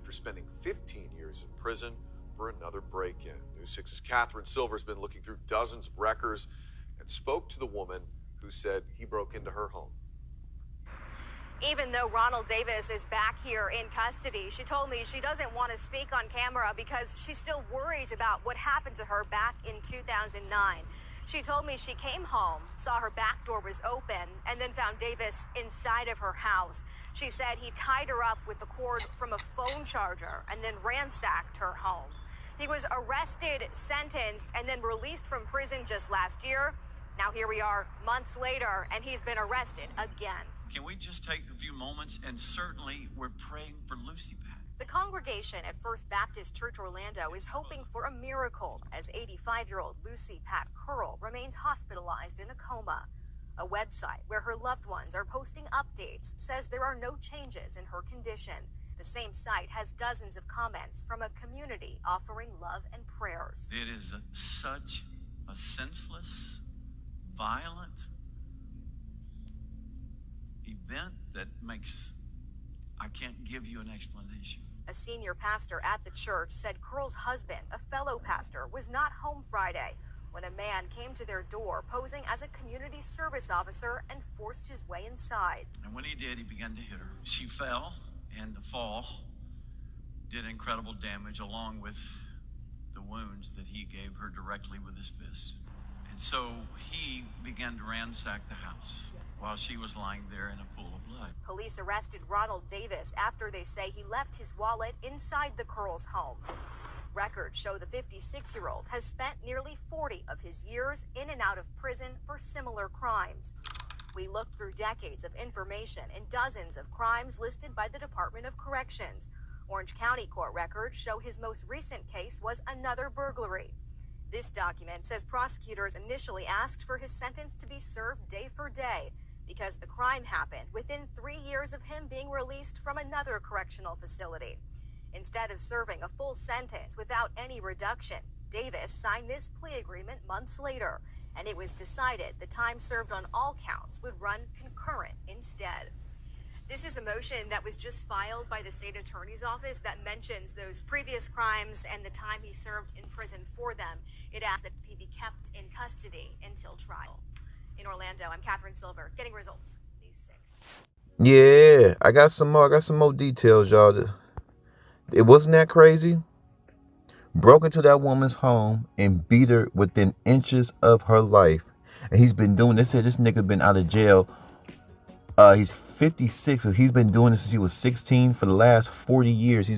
after spending 15 years in prison for another break-in. News 6's Catherine Silver has been looking through dozens of records and spoke to the woman who said he broke into her home. Even though Ronald Davis is back here in custody, she told me she doesn't want to speak on camera because she still worries about what happened to her back in 2009. She told me she came home, saw her back door was open, and then found Davis inside of her house. She said he tied her up with the cord from a phone charger and then ransacked her home. He was arrested, sentenced, and then released from prison just last year. Now here we are months later, and he's been arrested again. Can we just take a few moments, and certainly we're praying for Lucy Pat. The congregation at First Baptist Church Orlando is hoping for a miracle as 85-year-old Lucy Pat Curl remains hospitalized in a coma. A website where her loved ones are posting updates says there are no changes in her condition. The same site has dozens of comments from a community offering love and prayers. It is such a senseless, violent event that I can't give you an explanation. A senior pastor at the church said Curl's husband, a fellow pastor, was not home Friday when a man came to their door posing as a community service officer and forced his way inside. And when he did, he began to hit her. She fell, and the fall did incredible damage along with the wounds that he gave her directly with his fist. And so he began to ransack the house while she was lying there in a pool of blood. Police arrested Ronald Davis after they say he left his wallet inside the Curls' home. Records show the 56-year-old has spent nearly 40 of his years in and out of prison for similar crimes. We looked through decades of information and dozens of crimes listed by the Department of Corrections. Orange County court records show his most recent case was another burglary. This document says prosecutors initially asked for his sentence to be served day for day because the crime happened within 3 years of him being released from another correctional facility. Instead of serving a full sentence without any reduction, Davis signed this plea agreement months later, and it was decided the time served on all counts would run concurrent instead. This is a motion that was just filed by the state attorney's office that mentions those previous crimes and the time he served in prison for them. It asks that he be kept in custody until trial. In Orlando, I'm Catherine Silver, getting results. News 6. Yeah, I got some more details, y'all. It wasn't that crazy. Broke into that woman's home and beat her within inches of her life. And he's been doing this. This nigga been out of jail. He's 56. He's been doing this since he was 16. For the last 40 years, he's been